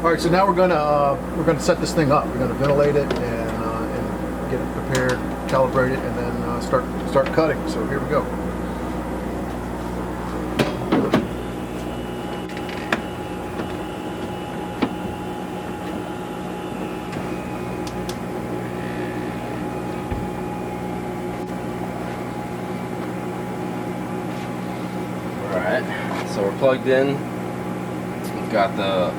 All right, so now we're gonna set this thing up. We're gonna ventilate it and get it prepared, calibrate it, and then start cutting. So here we go. Alright, so we're plugged in. We've got the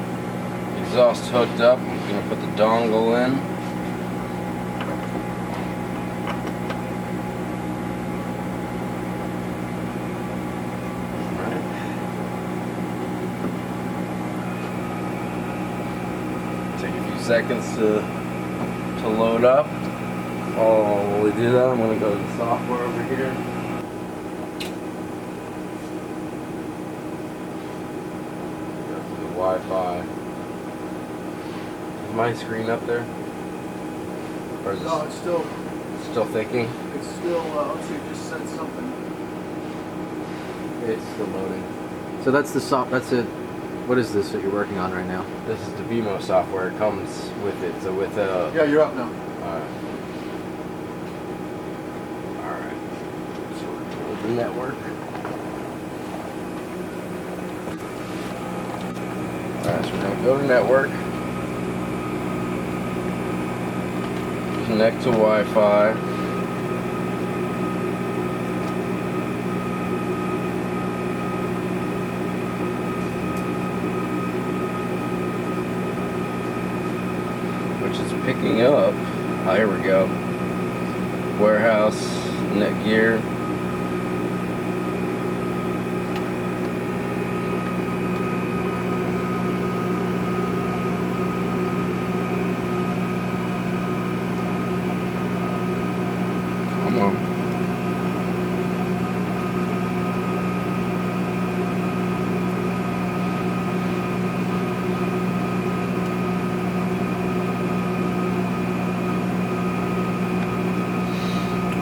exhaust hooked up. I'm going to put the dongle in. Alright. Take a few seconds to load up. While we do that, I'm going to go to the software over here. Wi-Fi. Is my screen up there? Or is No, it's still thinking? It's still. Let's see. It just said something. It's still loading. So that's the That's it. What is this that you're working on right now? This is the Beamo software. It comes with it. So with Yeah, you're up now. Alright. So we're going to go to the network. Alright, so we're going to go to network, connect to Wi-Fi, which is picking up, oh, here we go, warehouse, Netgear.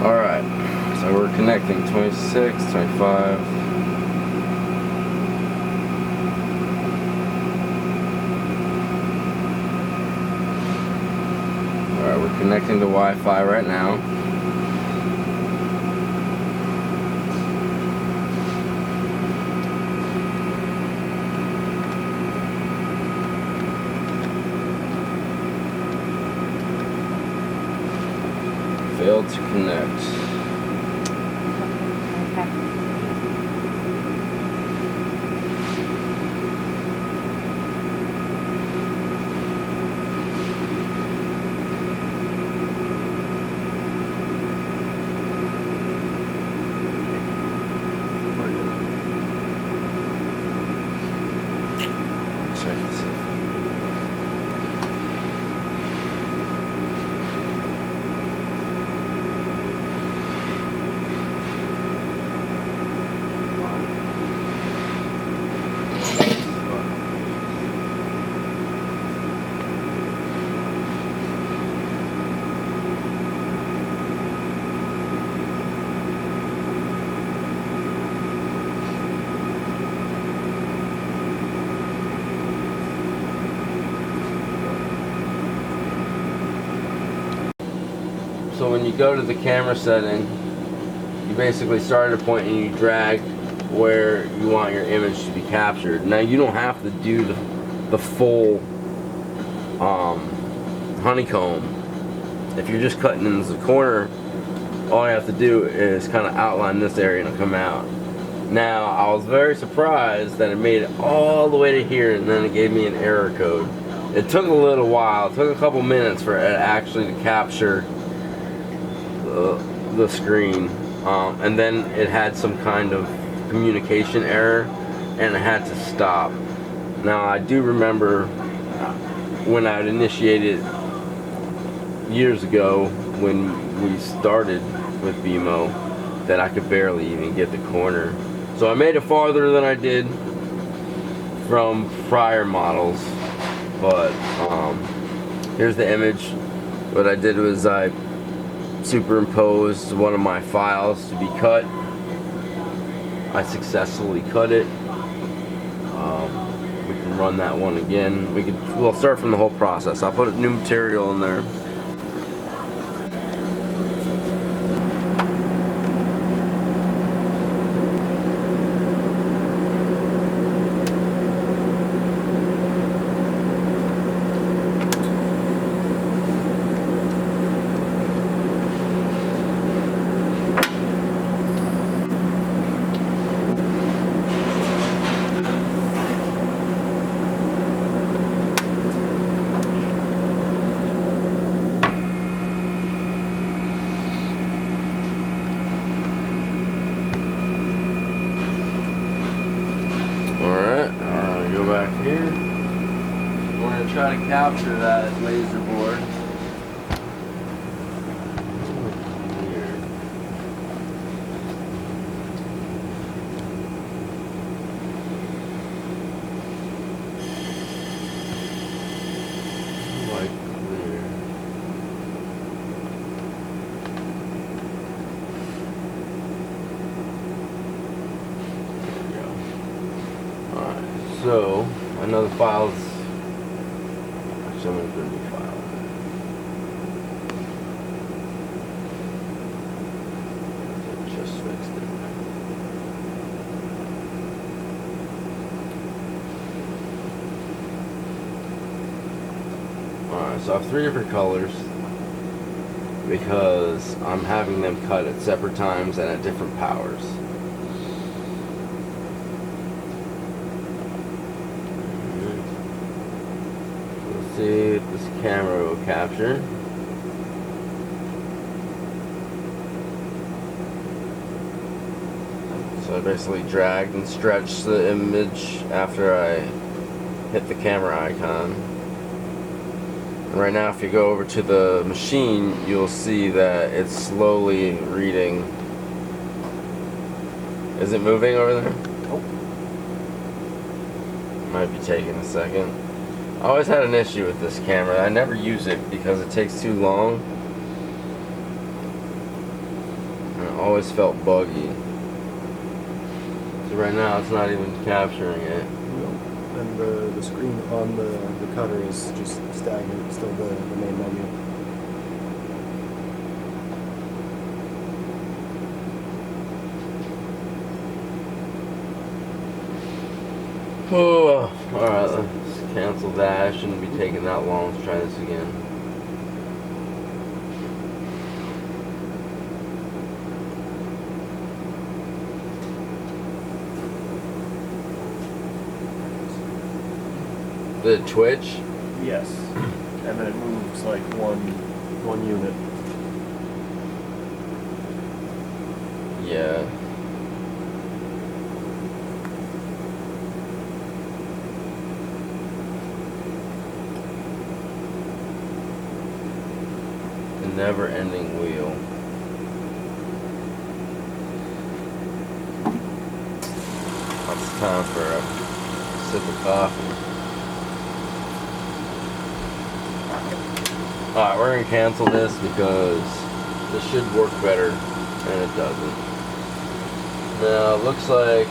Alright, so we're connecting 26, 25. Alright, we're connecting to Wi-Fi right now. Failed to connect. Check this out. So when you go to the camera setting, you basically start at a point and you drag where you want your image to be captured. Now you don't have to do the full honeycomb. If you're just cutting in the corner, all you have to do is kind of outline this area and it'll come out. Now I was very surprised that it made it all the way to here and then it gave me an error code. It took a little while, it took a couple minutes for it actually to capture the screen, and then it had some kind of communication error and it had to stop. Now I do remember when I had initiated years ago when we started with Beamo that I could barely even get the corner. So I made it farther than I did from prior models, but here's the image. What I did was I superimposed one of my files to be cut. I successfully cut it. We can run that one again. We'll start from the whole process. I'll put new material in there. Back here, we're going to try to capture that laser board. Weird. Like clear. There we go. Alright. So, I know the files, actually I'm going to put a new file. I just fixed it. Alright, so I have 3 different colors because I'm having them cut at separate times and at different powers. See if this camera will capture. So I basically dragged and stretched the image after I hit the camera icon. And right now if you go over to the machine, you'll see that it's slowly reading. Is it moving over there? Nope. Might be taking a second. I always had an issue with this camera. I never use it because it takes too long. And it always felt buggy. So right now it's not even capturing it. And the screen on the cutter is just stagnant, still the main menu. Oh, alright, let's cancel that. It shouldn't be taking that long. Let's try this again. Did it twitch? Yes. And then it moves like one unit. Yeah. The never-ending wheel. It's time for a sip of coffee. Alright, we're gonna cancel this because this should work better, and it doesn't. Now, it looks like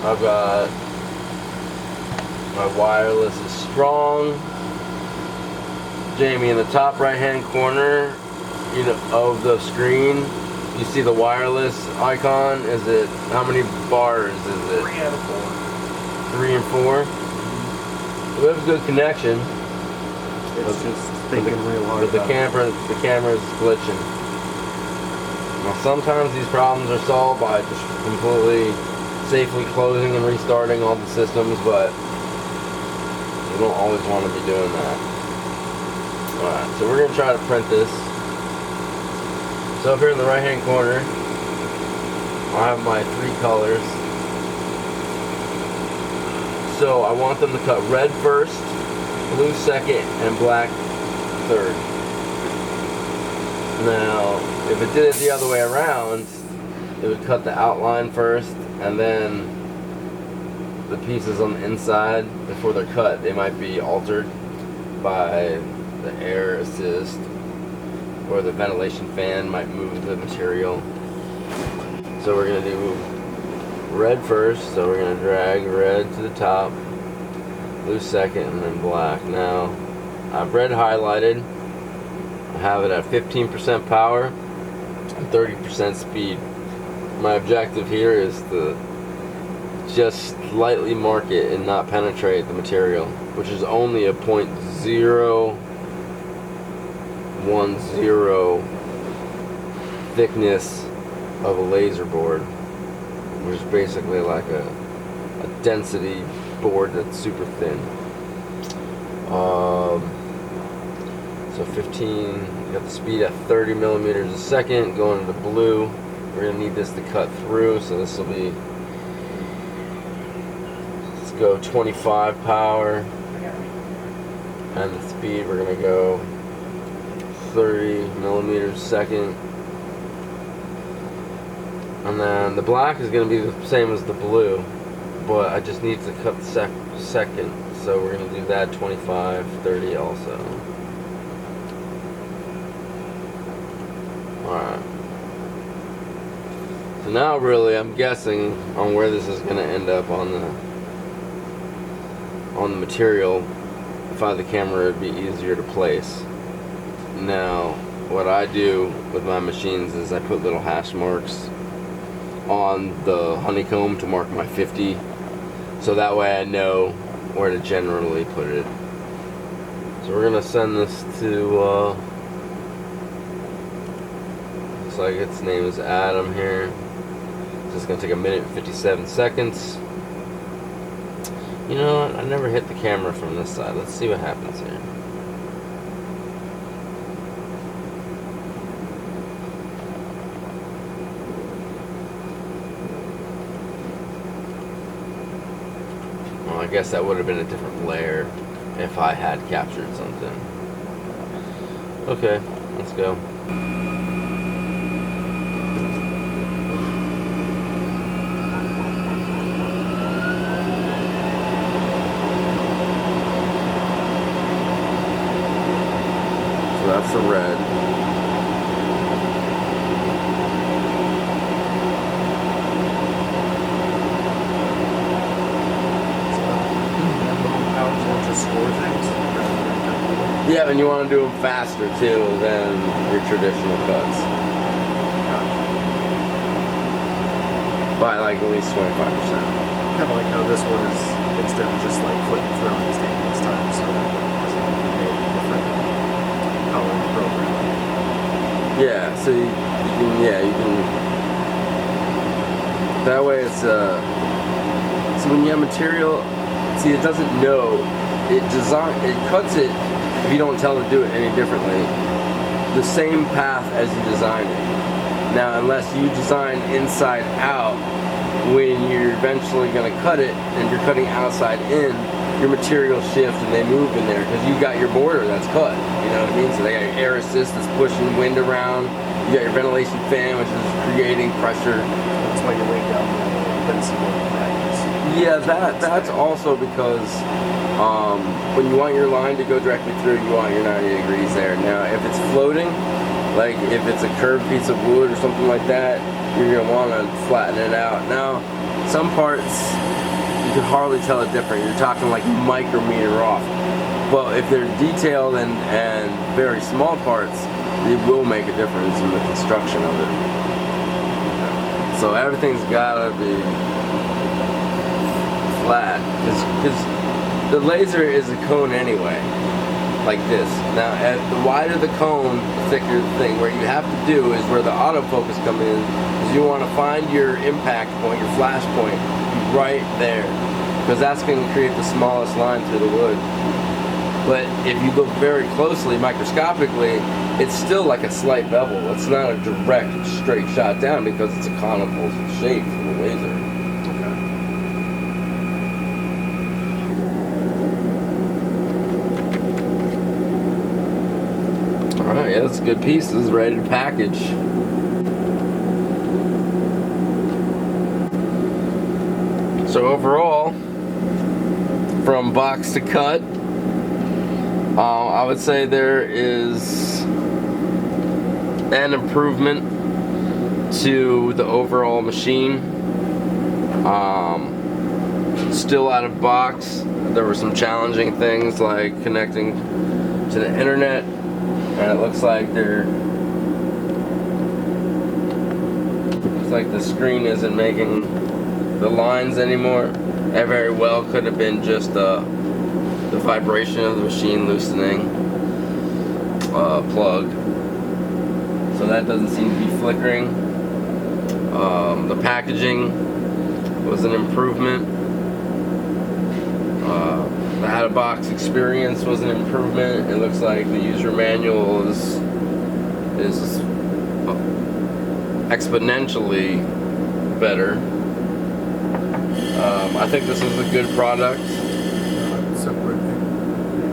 I've got my wireless is strong. Jamie, in the top right-hand corner, of the screen, you see the wireless icon. Is it, how many bars is it? 3 out of 4. 3 and 4? We have a good connection. It's just thinking real hard. But the camera is glitching. Now sometimes these problems are solved by just completely safely closing and restarting all the systems, but you don't always want to be doing that. Alright, so we're going to try to print this. So up here in the right hand corner, I have my 3 colors. So I want them to cut red first, blue second, and black third. Now, if it did it the other way around, it would cut the outline first, and then the pieces on the inside, before they're cut, they might be altered by the air assist, or the ventilation fan might move the material. So we're going to do red first, so we're going to drag red to the top, blue second, and then black. Now, I've red highlighted. I have it at 15% power and 30% speed. My objective here is to just lightly mark it and not penetrate the material, which is only a .010 thickness of a laser board, which is basically like a density board that's super thin. So 15, you got the speed at 30 millimeters a second, going into blue. We're gonna need this to cut through, so this will be, let's go 25 power, and the speed we're gonna go 30 millimeters a second. And then the black is gonna be the same as the blue, but I just need to cut the second, so we're gonna do that 25, 30 also. Alright. So now really I'm guessing on where this is gonna end up on the material. If I had the camera, it'd be easier to place. Now, what I do with my machines is I put little hash marks on the honeycomb to mark my 50, so that way I know where to generally put it. So we're gonna send this to looks like its name is Adam here. It's just gonna take 1 minute and 57 seconds. You know what? I never hit the camera from this side. Let's see what happens here. I guess that would have been a different layer if I had captured something. Okay, let's go. So that's the red. Yeah, and you want to do them faster too than your traditional cuts. By like at least 25%. Kind of like how this one is, instead of just like flipping through and just taking its time, so that it made a different color program. Yeah, so you can. That way it's so when you have material, see, it doesn't know. It cuts it. If you don't tell it to do it any differently, the same path as you designed it. Now, unless you design inside out, when you're eventually going to cut it and you're cutting outside in, your materials shift and they move in there because you got your border that's cut. You know what I mean? So they got your air assist that's pushing wind around. You got your ventilation fan, which is creating pressure. That's why you lay down the Benson magnets. Yeah, that's also because when you want your line to go directly through, you want your 90 degrees there. Now, if it's floating, like if it's a curved piece of wood or something like that, you're going to want to flatten it out. Now, some parts, you can hardly tell it different. You're talking like micrometer off. But if they're detailed and very small parts, it will make a difference in the construction of it. So everything's got to be flat, because the laser is a cone anyway, like this. Now, the wider the cone, the thicker the thing. Where you have to do is where the autofocus comes in, is you want to find your impact point, your flash point, right there, because that's going to create the smallest line through the wood. But if you look very closely, microscopically, it's still like a slight bevel. It's not a direct, straight shot down because it's a conical shape for the laser. Alright, yeah, that's a good piece. This is ready to package. So overall, from box to cut, I would say there is an improvement to the overall machine. still out of box. There were some challenging things like connecting to the internet, and it looks like the screen isn't making the lines anymore. That very well could have been just the vibration of the machine loosening plug. So that doesn't seem to be flickering. The packaging was an improvement. The out-of-box experience was an improvement. It looks like the user manual is exponentially better. I think this is a good product. Separate thing.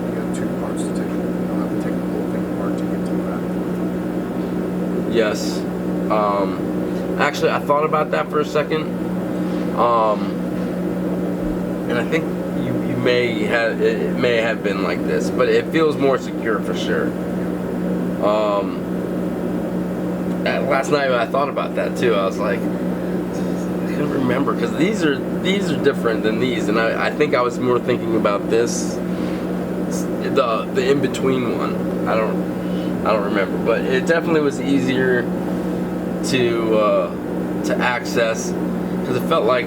You got two parts to take. You don't have to take the whole thing apart to get to that. Yes. Actually, I thought about that for a second. And I think it may have been like this, but it feels more secure for sure. Last night I thought about that too. I was like, I couldn't remember because these are different than these, and I think I was more thinking about this, the in between one. I don't remember, but it definitely was easier to access because it felt like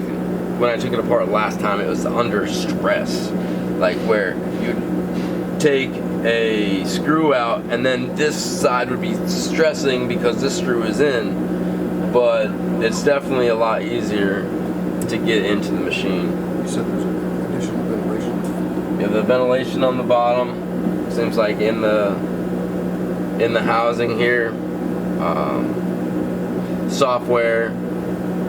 when I took it apart last time it was under stress, like where you'd take a screw out and then this side would be stressing because this screw is in, but it's definitely a lot easier to get into the machine. You said there's additional ventilation. Yeah, the ventilation on the bottom seems like in the housing here. Software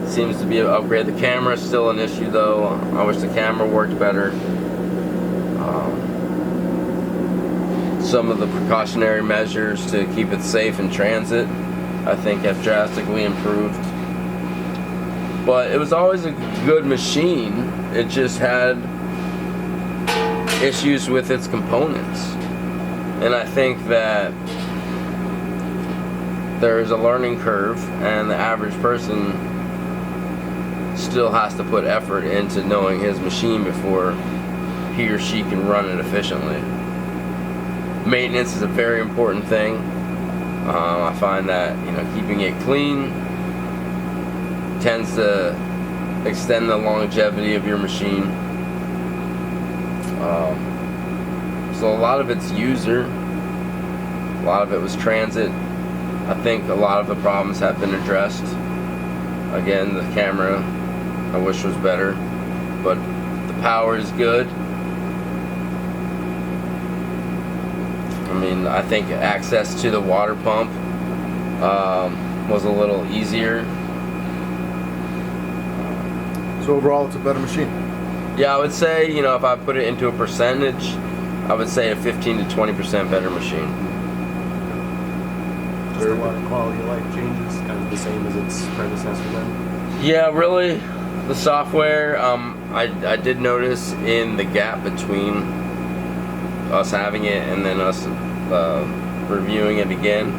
seems to be an upgrade. The camera is still an issue though. I wish the camera worked better. Some of the precautionary measures to keep it safe in transit, I think, have drastically improved. But it was always a good machine. It just had issues with its components. And I think that there is a learning curve, and the average person still has to put effort into knowing his machine before he or she can run it efficiently. Maintenance is a very important thing. I find that keeping it clean tends to extend the longevity of your machine. So a lot of it's user, a lot of it was transit. I think a lot of the problems have been addressed. Again, the camera I wish was better, but the power is good. I mean, I think access to the water pump was a little easier. So overall, it's a better machine. Yeah, I would say, if I put it into a percentage, I would say a 15 to 20% better machine. Just a lot of quality of life changes, kind of the same as its predecessor then. Yeah, really. The software, I did notice in the gap between us having it and then us reviewing it again,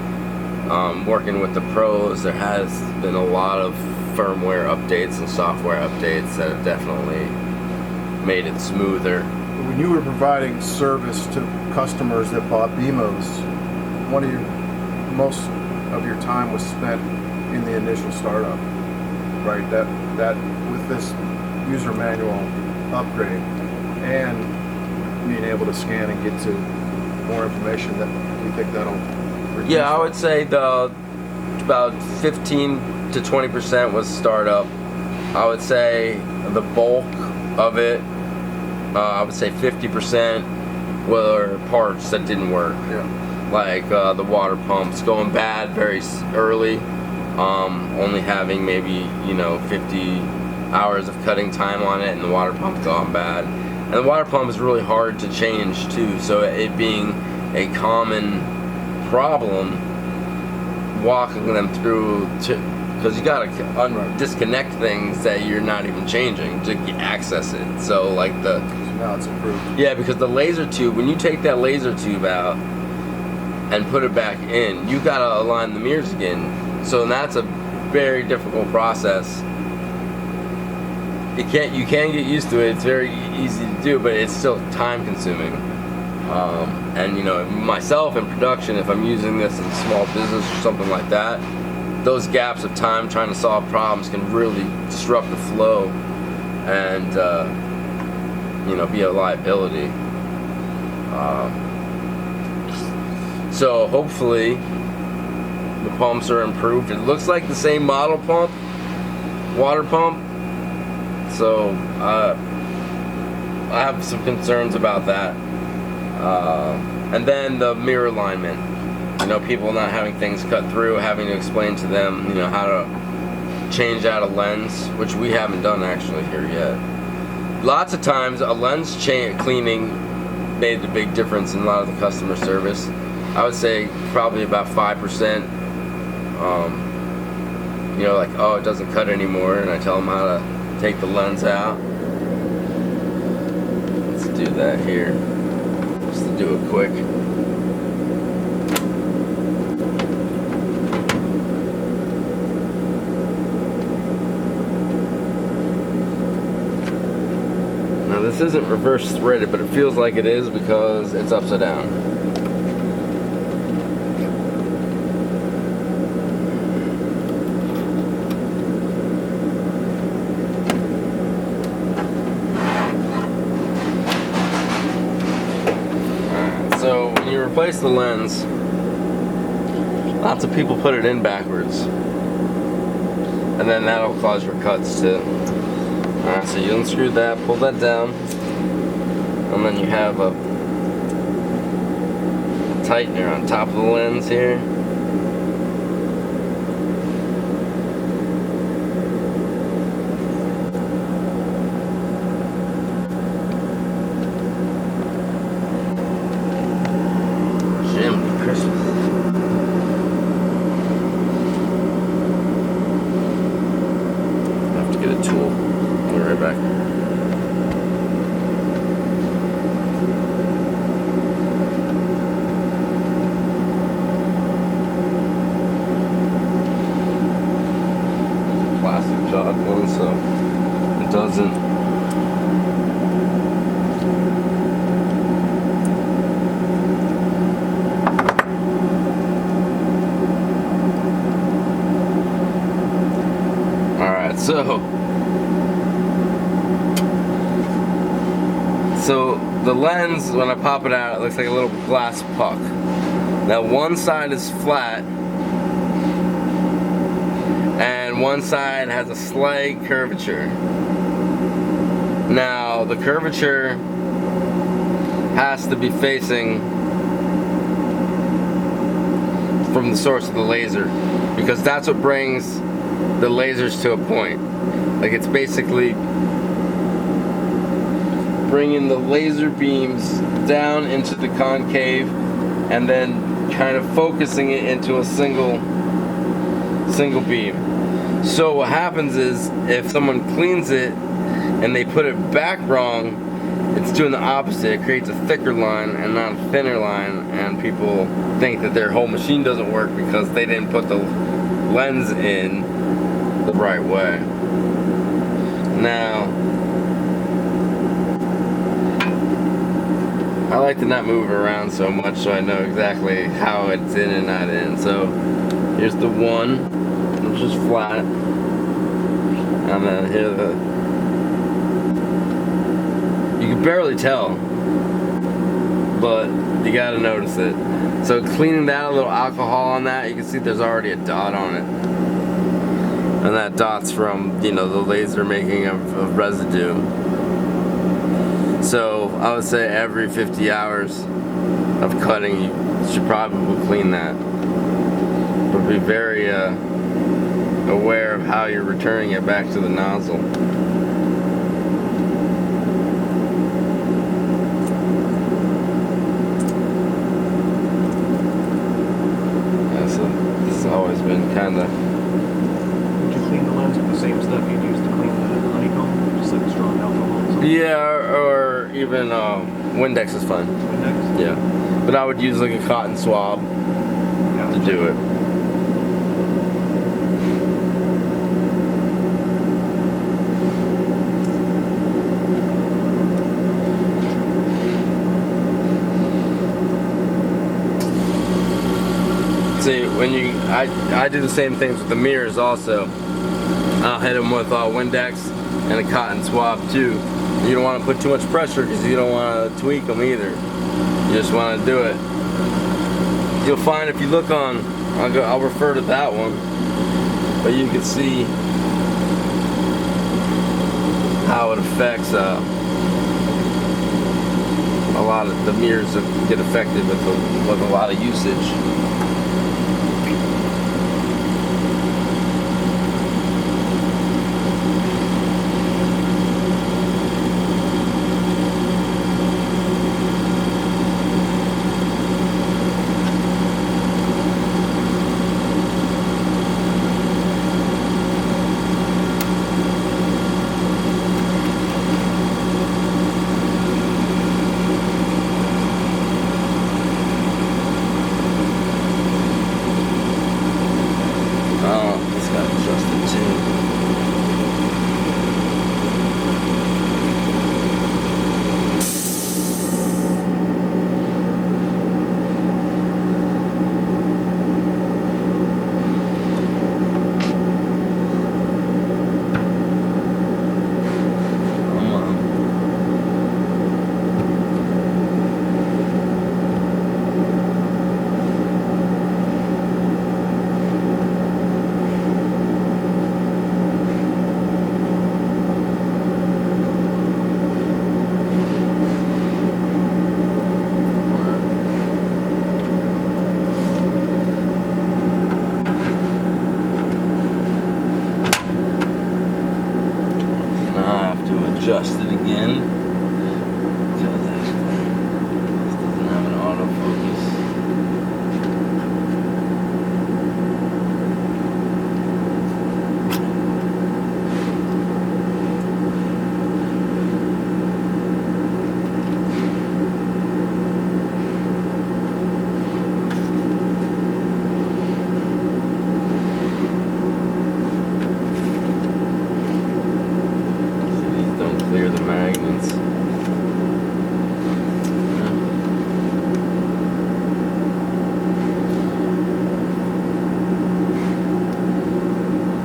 working with the pros, there has been a lot of firmware updates and software updates that have definitely made it smoother. When you were providing service to customers that bought Beamos, most of your time was spent in the initial startup, right? That with this user manual upgrade and being able to scan and get to more information, that we think that'll reduce. Yeah, I would say about 15 to 20% was startup. I would say the bulk of it, I would say 50% were parts that didn't work. Yeah. Like the water pumps going bad very early, only having maybe 50 hours of cutting time on it, and the water pump gone bad. And the water pump is really hard to change too, so it being a common problem, walking them through because you gotta disconnect things that you're not even changing to access it. So like So now it's improved. yeah, because the laser tube, when you take that laser tube out and put it back in, you gotta align the mirrors again. So that's a very difficult process. you can get used to it. It's very easy to do, but it's still time consuming. And you know, myself in production, if I'm using this in small business or something like that, those gaps of time trying to solve problems can really disrupt the flow and you know, be a liability. So hopefully the pumps are improved. It looks like the same model pump, water pump. So I have some concerns about that. And then the mirror alignment. You know, people not having things cut through, having to explain to them, you know, how to change out a lens, which we haven't done actually here yet. Lots of times a lens cleaning made the big difference in a lot of the customer service. I would say probably about 5%. You know, like, oh, it doesn't cut anymore, and I tell them how to take the lens out. Let's do that here, just to do it quick. Now this isn't reverse threaded, but it feels like it is because it's upside down. So when you replace the lens, lots of people put it in backwards, and then that'll cause your cuts too. Alright, so you unscrew that, pull that down, and then you have a tightener on top of the lens here. One, so it doesn't. All right, so the lens, when I pop it out, it looks like a little glass puck. Now one side is flat, and one side has a slight curvature. Now the curvature has to be facing from the source of the laser, because that's what brings the lasers to a point. Like, it's basically bringing the laser beams down into the concave and then kind of focusing it into a single beam. So what happens is, if someone cleans it and they put it back wrong, it's doing the opposite. It creates a thicker line and not a thinner line, and people think that their whole machine doesn't work because they didn't put the lens in the right way. Now, I like to not move it around so much, so I know exactly how it's in and not in. So here's the one, which is flat, and then here you can barely tell, but you gotta notice it. So cleaning that, a little alcohol on that, you can see there's already a dot on it, and that dot's from, you know, the laser making of residue. So I would say every 50 hours of cutting, you should probably clean that. But be very aware of how you're returning it back to the nozzle. Yeah, so this has always been kind of... Would you clean the lens with the same stuff you'd use to clean the honeycomb? Just like strong alcohol? Yeah, or even Windex is fine. Windex? Yeah, but I would use like a cotton swab to do it. See, when I do the same things with the mirrors also. I'll hit them with Windex and a cotton swab too. You don't want to put too much pressure because you don't want to tweak them either. You just want to do it. You'll find if you look on, I'll refer to that one, but you can see how it affects a lot of the mirrors that get affected with a lot of usage.